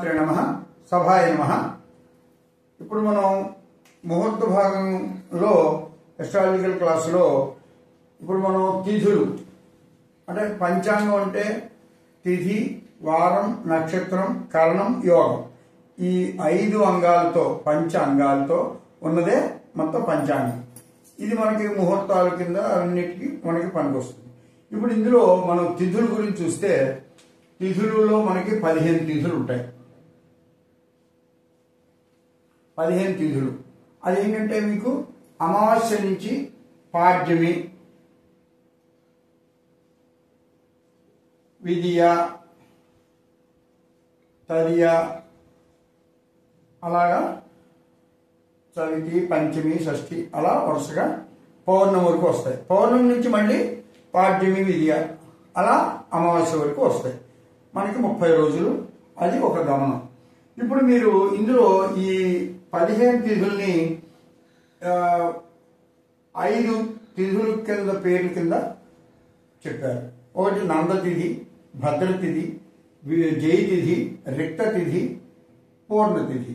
నమః సభాయ నమః. ఇప్పుడు మనం ముహూర్త భాగంలో ఎస్ట్రాలజికల్ క్లాసులో ఇప్పుడు మనం తిథులు అంటే పంచాంగం అంటే తిథి, వారం, నక్షత్రం, కరణం, యోగం ఈ 5 అంగాలతో పంచ అంగాలతో ఉన్నదే మొత్తం పంచాంగం. ఇది మనకి ముహూర్తాల కింద అన్నిటికీ మనకి పనికొస్తుంది. ఇప్పుడు ఇందులో మనం తిథుల గురించి చూస్తే తిథులలో మనకి 15 తిథులు ఉంటాయి. 15 తిథులు అదేంటంటే మీకు అమావాస్య నుంచి పాడ్యమి, విదియ, తదియ, అలాగా చవితి, పంచమి, షష్ఠి అలా వరుసగా పౌర్ణమి వరకు వస్తాయి. పౌర్ణమి నుంచి మళ్ళీ పాడ్యమి, విదియ అలా అమావాస్య వరకు వస్తాయి. మనకి 30 రోజులు. అది ఒక గమనం. ఇప్పుడు మీరు ఇందులో ఈ 15 తిథుల్ని 5 తిథుల కింద పేర్ల కింద చెప్పారు. ఒకటి నందతిథి, భద్రతిథి, జయతిథి, రిక్తతిథి, పూర్ణతిథి.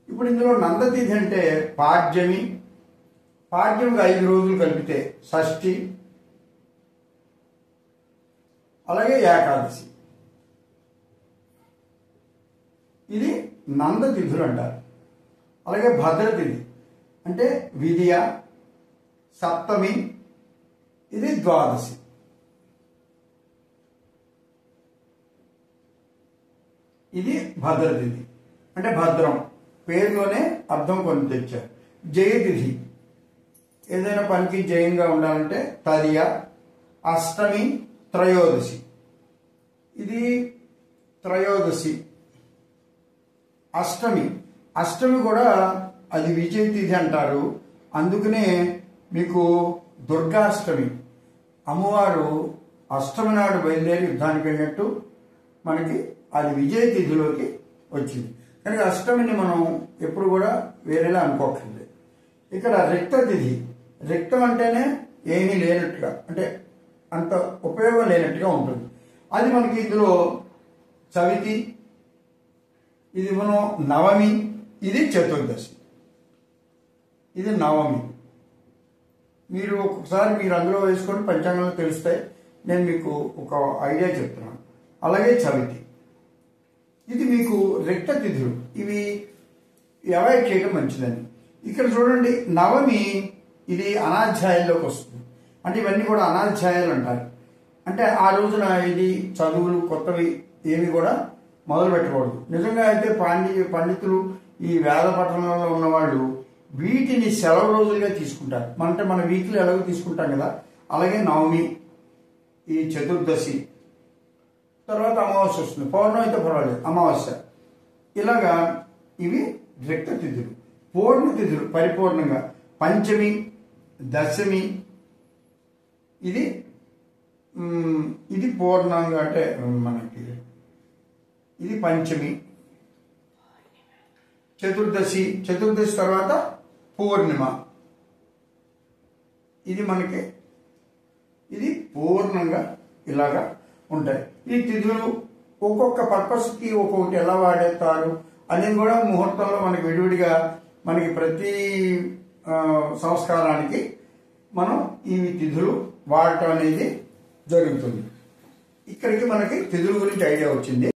ఇప్పుడు ఇందులో నందతిథి అంటే పాడ్యమికి 5 రోజులు కలిపితే షష్ఠి, అలాగే ఏకాదశి. ఇది నందతిథులు అంటారు. అలాగే భద్రతిథి అంటే విదియ, సప్తమి, ఇది ద్వాదశి. ఇది భద్రతిథి అంటే భద్రం, పేరులోనే అర్థం కొన్ని తెచ్చారు. జయతిథి ఏదైనా పనికి జయంగా ఉండాలంటే తదియ, అష్టమి, త్రయోదశి. ఇది త్రయోదశి. అష్టమి కూడా అది విజయ తిథి అంటారు. అందుకనే మీకు దుర్గాష్టమి, అమ్మవారు అష్టమి నాడు బయలుదేరి యుద్ధానికి వెళ్ళినట్టు మనకి అది విజయ తిథిలోకి వచ్చింది. కనుక అష్టమిని మనం ఎప్పుడు కూడా వేరేలా అనుకోకర్లేదు. ఇక్కడ రిక్త తిథి, రిక్తం అంటేనే ఏమీ లేనట్టుగా, అంటే అంత ఉపయోగం లేనట్టుగా ఉంటుంది. అది మనకి ఇందులో చవితి, ఇది మనం నవమి, ఇది చతుర్దశి, ఇది నవమి. మీరు ఒక్కొక్కసారి మీరు అందులో వేసుకొని పంచాంగంలో తెలుస్తాయి. నేను మీకు ఒక ఐడియా చెప్తున్నాను. అలాగే చవితి, ఇది మీకు రిక్త తిథులు. ఇవి అవాయిడ్ చేయడం మంచిదని. ఇక్కడ చూడండి నవమి, ఇది అనాధ్యాయాల్లోకి వస్తుంది. అంటే ఇవన్నీ కూడా అనాధ్యాయాలు అంటారు. అంటే ఆ రోజున ఇది చదువులు కొత్తవి ఏమి కూడా మొదలు పెట్టకూడదు. నిజంగా అయితే పండితులు ఈ వేద పట్టణంలో ఉన్నవాళ్ళు వీటిని సెలవు రోజులుగా తీసుకుంటారు. అంటే మన వీక్లీ ఎలాగో తీసుకుంటాం కదా, అలాగే నవమి, ఈ చతుర్దశి, తర్వాత అమావాస్య వస్తుంది. పౌర్ణమి అయితే పర్వాలేదు, అమావాస్య, ఇలాగా ఇవి రిక్త తిథులు. పూర్ణ తిథులు పరిపూర్ణంగా పంచమి, దశమి, ఇది పూర్ణంగా అంటే మనకి ఇది పంచమి, చతుర్దశి తర్వాత పూర్ణిమ, ఇది మనకి ఇది పూర్ణంగా ఇలాగా ఉంటాయి. ఈ తిథులు ఒక్కొక్క పర్పస్కి ఒక్కొక్కటి ఎలా వాడేస్తారు అనేది కూడా ముహూర్తంలో మనకి విడివిడిగా మనకి ప్రతి సంస్కారానికి మనం ఈ తిథులు వాడటం అనేది జరుగుతుంది. ఇక్కడికి మనకి తిథుల గురించి ఐడియా వచ్చింది.